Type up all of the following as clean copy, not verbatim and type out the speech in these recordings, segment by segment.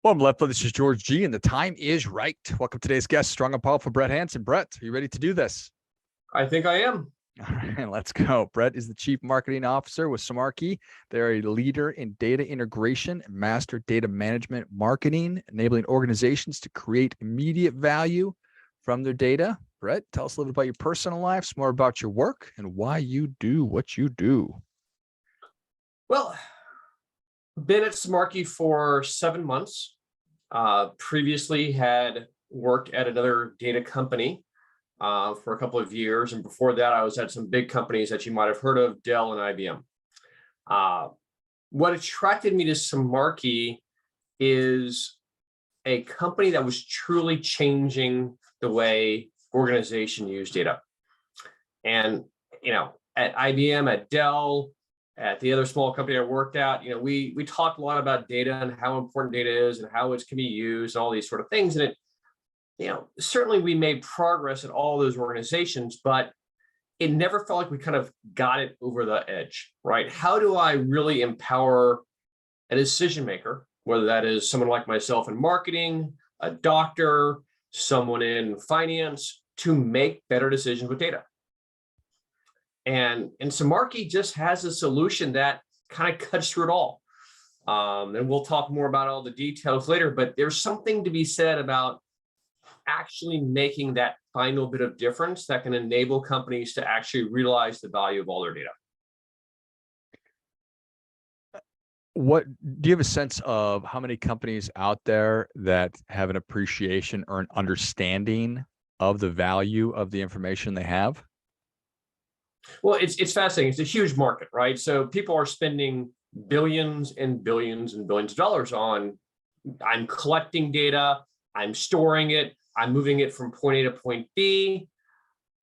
Welcome, LifeBlood. This is George G, and the time is right. Welcome to today's guest, strong and powerful Brett Hansen. Brett, are you ready to do this? I think I am. All right, let's go. Brett is the Chief Marketing Officer with Semarchy. They're a leader in data integration and master data management marketing, enabling organizations to create immediate value from their data. Brett, tell us a little bit about your personal life, some more about your work, and why you do what you do. Well, been at Semarchy for 7 months. Previously had worked at another data company for a couple of years. And before that, I was at some big companies that you might have heard of, Dell and IBM. What attracted me to Semarchy is a company that was truly changing the way organizations use data. And, at IBM, at Dell, at the other small company I worked at, we talked a lot about data and how important data is and how it can be used, and all these sort of things. And certainly we made progress at all those organizations, but it never felt like we kind of got it over the edge, right? How do I really empower a decision maker, whether that is someone like myself in marketing, a doctor, someone in finance, to make better decisions with data? And Semarchy just has a solution that kind of cuts through it all. And we'll talk more about all the details later, but there's something to be said about actually making that final bit of difference that can enable companies to actually realize the value of all their data. What do you have a sense of how many companies out there that have an appreciation or an understanding of the value of the information they have? Well, it's fascinating. It's a huge market, right? So people are spending billions and billions and billions of dollars on, I'm collecting data, I'm storing it, I'm moving it from point A to point B.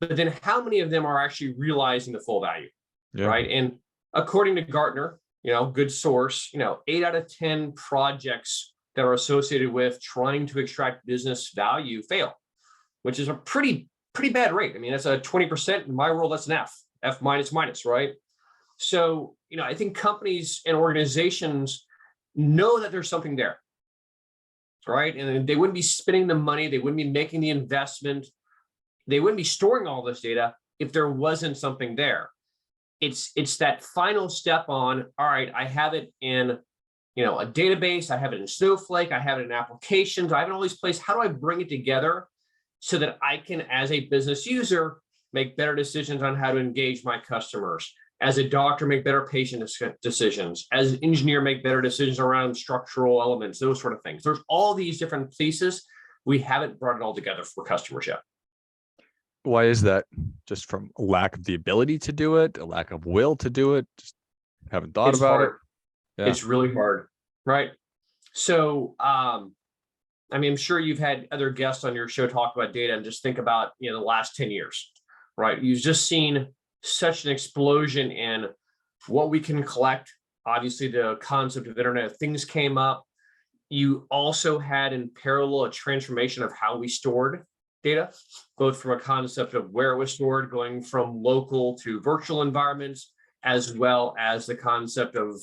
But then how many of them are actually realizing the full value, right? And according to Gartner, good source, 8 out of 10 projects that are associated with trying to extract business value fail, which is a pretty bad rate. I mean, that's a 20%. In my world, that's an F minus, right? So, I think companies and organizations know that there's something there, right? And they wouldn't be spending the money, they wouldn't be making the investment, they wouldn't be storing all this data if there wasn't something there. It's that final step on, all right, I have it in, a database, I have it in Snowflake, I have it in applications, I have it in all these places. How do I bring it together so that I can, as a business user, make better decisions on how to engage my customers? As a doctor, make better patient decisions. As an engineer, make better decisions around structural elements, those sort of things. There's all these different pieces. We haven't brought it all together for customers yet. Why is that? Just from a lack of the ability to do it, a lack of will to do it? Just haven't thought about it? Yeah. It's really hard, right? So, I'm sure you've had other guests on your show talk about data, and just think about, the last 10 years, right? You've just seen such an explosion in what we can collect. Obviously, the concept of Internet of Things came up. You also had in parallel a transformation of how we stored data, both from a concept of where it was stored, going from local to virtual environments, as well as the concept of,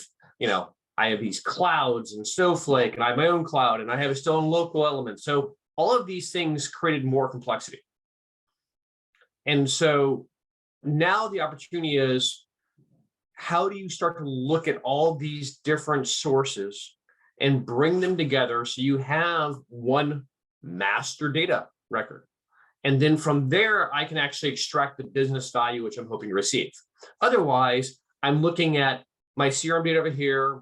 I have these clouds and Snowflake, and I have my own cloud, and I have it still in local elements. So all of these things created more complexity. And so now the opportunity is, how do you start to look at all these different sources and bring them together so you have one master data record? And then from there, I can actually extract the business value, which I'm hoping to receive. Otherwise, I'm looking at my CRM data over here.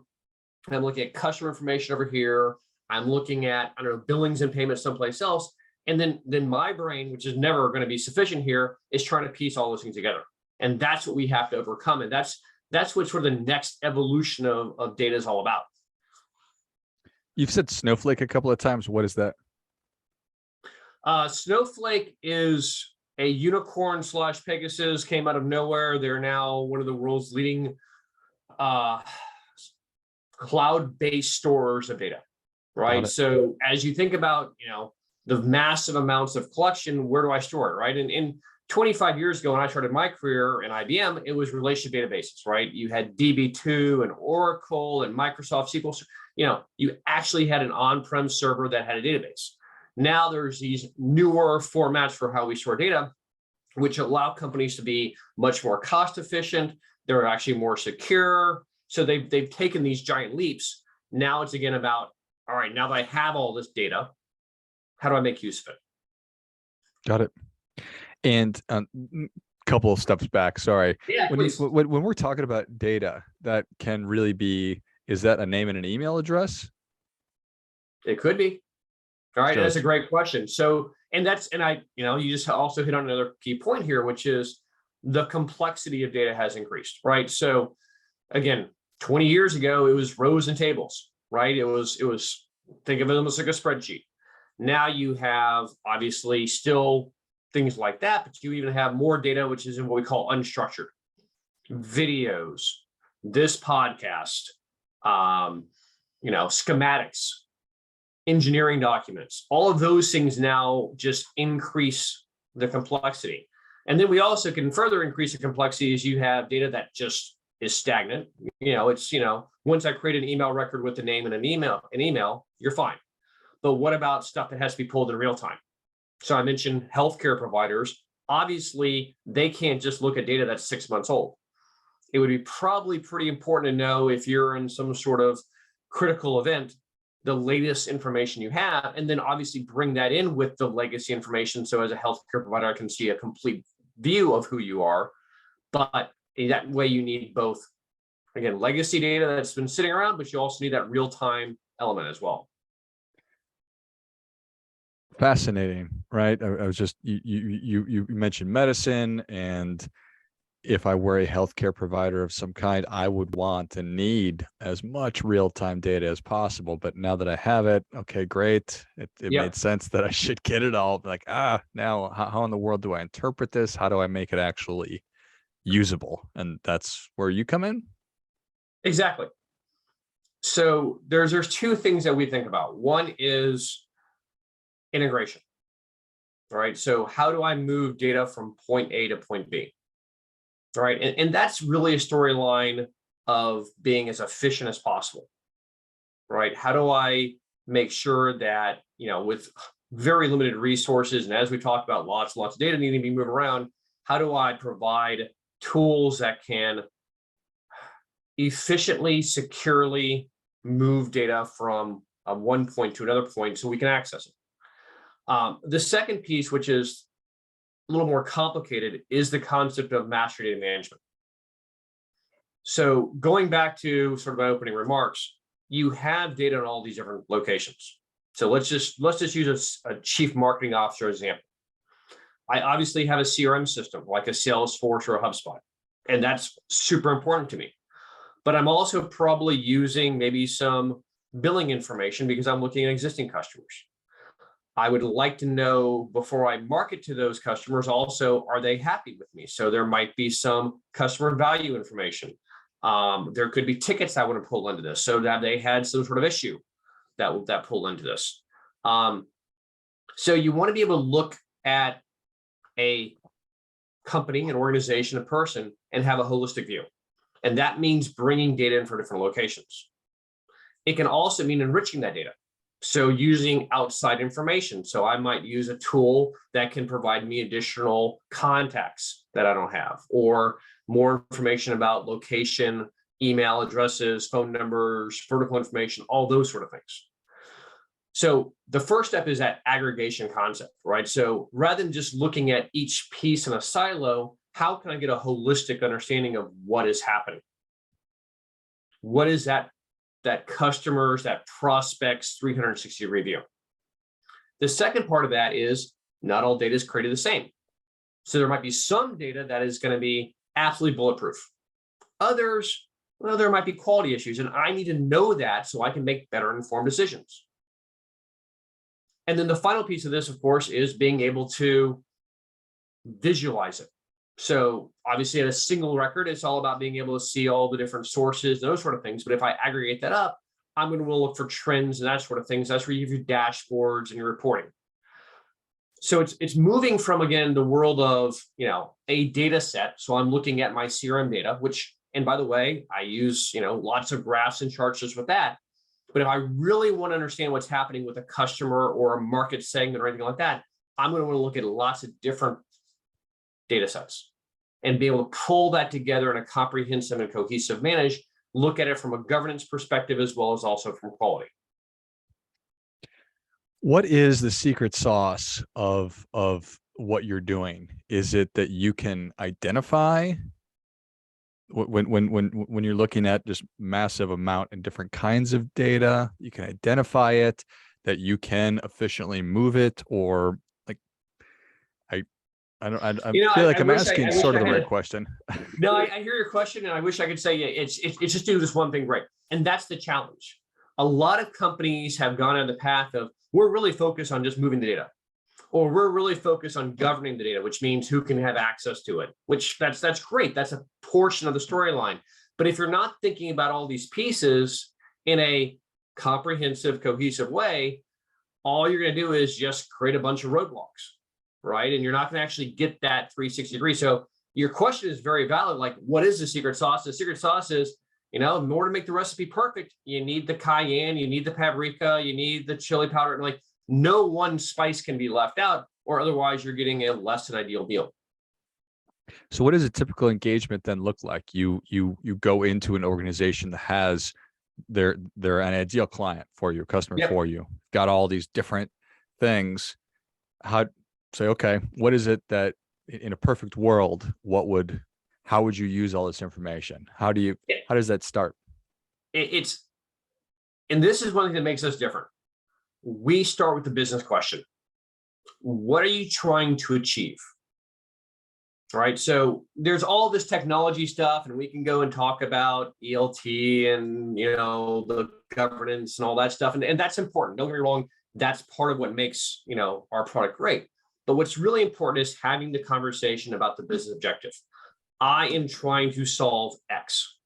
I'm looking at customer information over here. I'm looking at, billings and payments someplace else. And then my brain, which is never going to be sufficient here, is trying to piece all those things together. And that's what we have to overcome. And that's what sort of the next evolution of data is all about. You've said Snowflake a couple of times. What is that? Snowflake is a unicorn / Pegasus, came out of nowhere. They're now one of the world's leading cloud-based storers of data, right? So as you think about, the massive amounts of collection, where do I store it, right? And 25 years ago when I started my career in IBM, it was relationship databases, right? You had DB2 and Oracle and Microsoft SQL. You actually had an on-prem server that had a database. Now there's these newer formats for how we store data, which allow companies to be much more cost efficient. They're actually more secure. So they've taken these giant leaps. Now it's again about, all right, now that I have all this data, how do I make use of it? Got it. And couple of steps back, sorry. Yeah, please. When we're talking about data, that can really be, is that a name and an email address? It could be. All right, So that's a great question. So, you just also hit on another key point here, which is the complexity of data has increased, right? So again, 20 years ago, it was rows and tables, right? It was think of it almost like a spreadsheet. Now you have obviously still things like that, but you even have more data, which is in what we call unstructured videos, this podcast, schematics, engineering documents. All of those things now just increase the complexity. And then we also can further increase the complexity as you have data that just is stagnant. Once I create an email record with the name and an email, you're fine. But what about stuff that has to be pulled in real time? So I mentioned healthcare providers. Obviously, they can't just look at data that's 6 months old. It would be probably pretty important to know if you're in some sort of critical event, the latest information you have, and then obviously bring that in with the legacy information. So as a healthcare provider, I can see a complete view of who you are. But that way you need both, again, legacy data that's been sitting around, but you also need that real-time element as well. Fascinating, right? I was just, you mentioned medicine, and if I were a healthcare provider of some kind, I would want and need as much real-time data as possible. But now that I have it, okay, great. It made sense that I should get it all. Like, now how in the world do I interpret this? How do I make it actually usable? And that's where you come in. Exactly. So there's two things that we think about. One is integration. All right. So how do I move data from point A to point B? All right. And that's really a storyline of being as efficient as possible. Right. How do I make sure that, with very limited resources, and as we talked about, lots and lots of data needing to be moved around, how do I provide tools that can efficiently, securely move data from one point to another point so we can access it? The second piece, which is a little more complicated, is the concept of master data management. So going back to sort of my opening remarks, you have data in all these different locations. So let's just use a chief marketing officer example. I obviously have a CRM system like a Salesforce or a HubSpot, and that's super important to me. But I'm also probably using maybe some billing information because I'm looking at existing customers. I would like to know before I market to those customers also, are they happy with me? So there might be some customer value information. There could be tickets I want to pull into this. So that they had some sort of issue that pull into this. So you want to be able to look at a company, an organization, a person, and have a holistic view. And that means bringing data in from different locations. It can also mean enriching that data. So using outside information. So I might use a tool that can provide me additional contacts that I don't have, or more information about location, email addresses, phone numbers, vertical information, all those sort of things. So the first step is that aggregation concept, right? So rather than just looking at each piece in a silo, how can I get a holistic understanding of what is happening? What is that customers, that prospects 360-degree view? The second part of that is not all data is created the same. So there might be some data that is going to be absolutely bulletproof. Others, well, there might be quality issues, and I need to know that so I can make better informed decisions. And then the final piece of this, of course, is being able to visualize it. So obviously at a single record, it's all about being able to see all the different sources, those sort of things. But if I aggregate that up, I'm going to look for trends and that sort of things. That's where you have your dashboards and your reporting. So it's moving from, again, the world of, a data set. So I'm looking at my CRM data, which, and by the way, I use, lots of graphs and charts just with that. But if I really want to understand what's happening with a customer or a market segment or anything like that, I'm going to want to look at lots of different data sets and be able to pull that together in a comprehensive and cohesive manner, look at it from a governance perspective as well as also from quality. What is the secret sauce of what you're doing? Is it that you can identify when you're looking at just massive amount and different kinds of data, you can identify it, that you can efficiently move it, or like I feel like I'm asking sort of the right question. No, I hear your question, and I wish I could say it's just do this one thing great, and that's the challenge. A lot of companies have gone on the path of, we're really focused on just moving the data, or we're really focused on governing the data, which means who can have access to it, which that's great. That's a portion of the storyline. But if you're not thinking about all these pieces in a comprehensive, cohesive way, all you're going to do is just create a bunch of roadblocks, right? And you're not going to actually get that 360 degree. So your question is very valid. Like, what is the secret sauce? The secret sauce is, in order to make the recipe perfect, you need the cayenne, you need the paprika, you need the chili powder. And like, no one spice can be left out, or otherwise you're getting a less than ideal meal. So what does a typical engagement then look like? You go into an organization that has they're an ideal client for you, customer for you, got all these different things. How say, okay, what is it that in a perfect world, how would you use all this information? How does that start? And this is one thing that makes us different. We start with the business question. What are you trying to achieve? Right. So there's all this technology stuff, and we can go and talk about ELT and, the governance and all that stuff. And that's important. Don't get me wrong. That's part of what makes, our product great. But what's really important is having the conversation about the business objective. I am trying to solve X.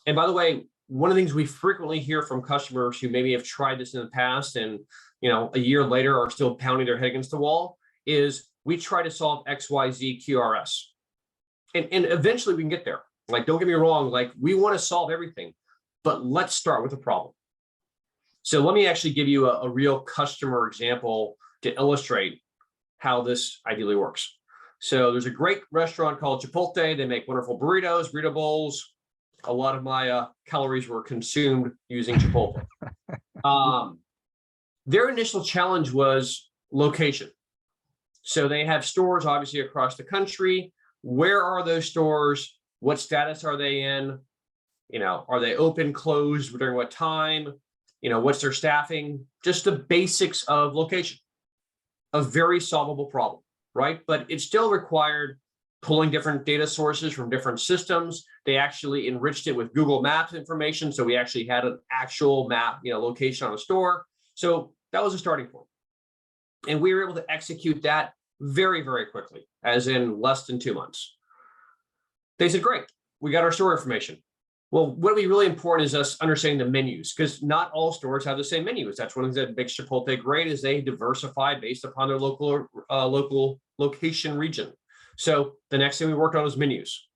And by the way, one of the things we frequently hear from customers who maybe have tried this in the past and, a year later are still pounding their head against the wall is, we try to solve XYZ QRS. And eventually we can get there. Like, don't get me wrong, like, we want to solve everything, but let's start with a problem. So let me actually give you a real customer example to illustrate how this ideally works. So there's a great restaurant called Chipotle. They make wonderful burrito bowls. A lot of my calories were consumed using Chipotle. Their initial challenge was location. So they have stores obviously across the country. Where are those stores? What status are they in? Are they open, closed, during what time? What's their staffing? Just the basics of location. A very solvable problem, right? But it still required pulling different data sources from different systems. They actually enriched it with Google Maps information. So we actually had an actual map, location on a store. So that was a starting point. And we were able to execute that very, very quickly, as in less than 2 months. They said, great, we got our store information. Well, what would be really important is us understanding the menus, because not all stores have the same menus. That's one of the things that makes Chipotle great, is they diversify based upon their local location region. So the next thing we worked on was menus.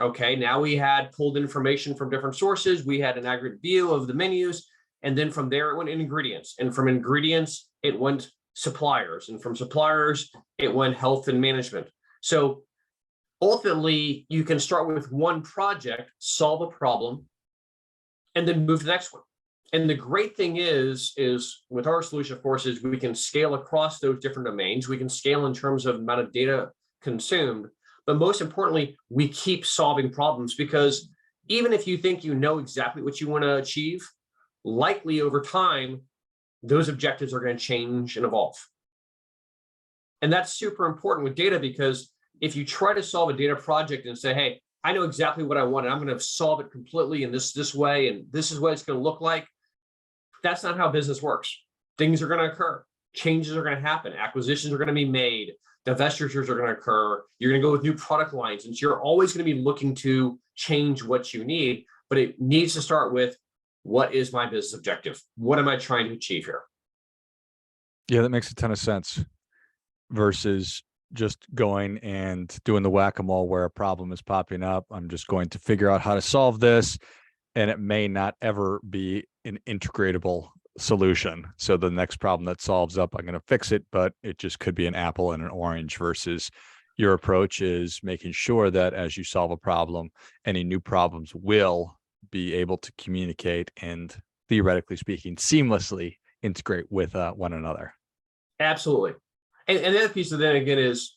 Okay, now we had pulled information from different sources. We had an aggregate view of the menus. And then from there, it went in ingredients. And from ingredients, it went suppliers. And from suppliers, it went health and management. So ultimately, you can start with one project, solve a problem, and then move to the next one. And the great thing is with our solution, of course, is we can scale across those different domains. We can scale in terms of amount of data consumed. But most importantly, we keep solving problems, because even if you think you know exactly what you want to achieve, likely over time, those objectives are going to change and evolve. And that's super important with data, because if you try to solve a data project and say, hey, I know exactly what I want, and I'm going to solve it completely in this way, and this is what it's going to look like, that's not how business works. Things are going to occur. Changes are going to happen. Acquisitions are going to be made. Divestitures are going to occur. You're going to go with new product lines. And so you're always going to be looking to change what you need, but it needs to start with, what is my business objective? What am I trying to achieve here? Yeah, that makes a ton of sense. versus just going and doing the whack-a-mole where a problem is popping up. I'm just going to figure out how to solve this, and it may not ever be an integratable solution. So the next problem that solves up, I'm going to fix it, but it just could be an apple and an orange, versus your approach is making sure that as you solve a problem, any new problems will be able to communicate and, theoretically speaking, seamlessly integrate with one another. Absolutely. And the other piece of that, again, is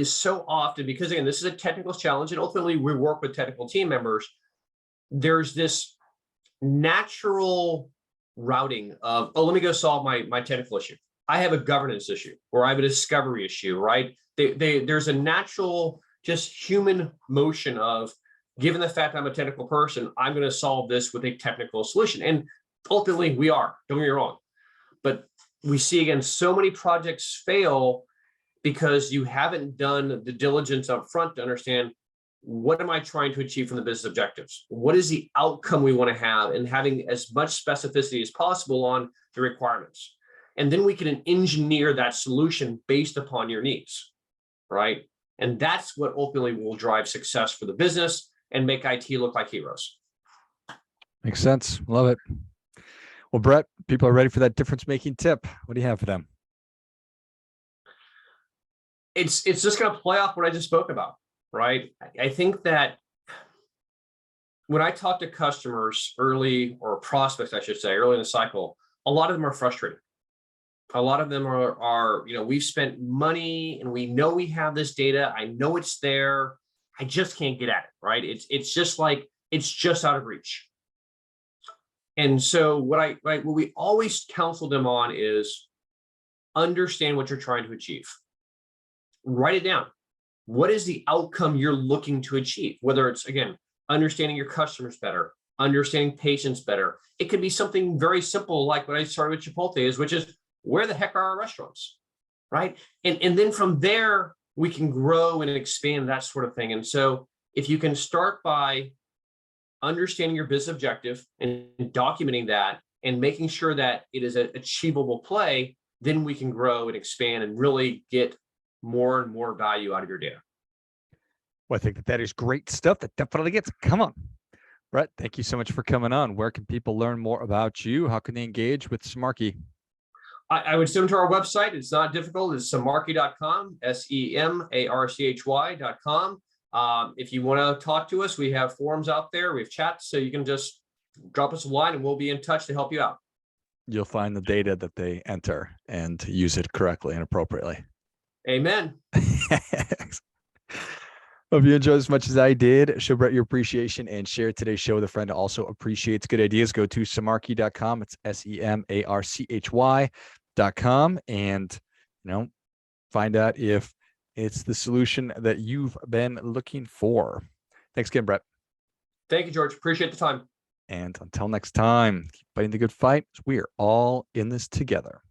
so often, because again, this is a technical challenge, and ultimately we work with technical team members. There's this natural routing of, oh, let me go solve my technical issue. I have a governance issue, or I have a discovery issue, right? There's a natural, just human motion of, given the fact I'm a technical person, I'm going to solve this with a technical solution. And ultimately we are, don't get me wrong. But we see, again, so many projects fail because you haven't done the diligence up front to understand, what am I trying to achieve from the business objectives? What is the outcome we want to have, and having as much specificity as possible on the requirements. And then we can engineer that solution based upon your needs, right? And that's what ultimately will drive success for the business and make IT look like heroes. Makes sense. Love it. Well, Brett, people are ready for that difference-making tip. What do you have for them? It's just going to play off what I just spoke about, right? I think that when I talk to customers early, or prospects, I should say, early in the cycle, a lot of them are frustrated. A lot of them are, we've spent money and we know we have this data. I know it's there. I just can't get at it, right? It's just like, it's just out of reach. And so what we always counsel them on is, understand what you're trying to achieve. Write it down. What is the outcome you're looking to achieve? Whether it's, again, understanding your customers better, understanding patients better. It could be something very simple, like what I started with Chipotle, which is, where the heck are our restaurants, right? And then from there, we can grow and expand, that sort of thing. And so if you can start by understanding your business objective and documenting that and making sure that it is an achievable play, then we can grow and expand and really get more and more value out of your data. Well, I think that is great stuff. That definitely gets. Come on, Brett, thank you so much for coming on. Where can people learn more about you? How can they engage with Semarchy? I would send them to our website. It's not difficult. It's semarchy.com, semarchy.com. If you want to talk to us, we have forums out there. We have chats, so you can just drop us a line and we'll be in touch to help you out. You'll find the data that they enter and use it correctly and appropriately. Amen. Hope you enjoyed as much as I did. Show Brett your appreciation and share today's show with a friend who also appreciates good ideas. Go to semarchy.com. It's semarchy.com, and find out if it's the solution that you've been looking for. Thanks again, Brett. Thank you, George. Appreciate the time. And until next time, keep fighting the good fight. We are all in this together.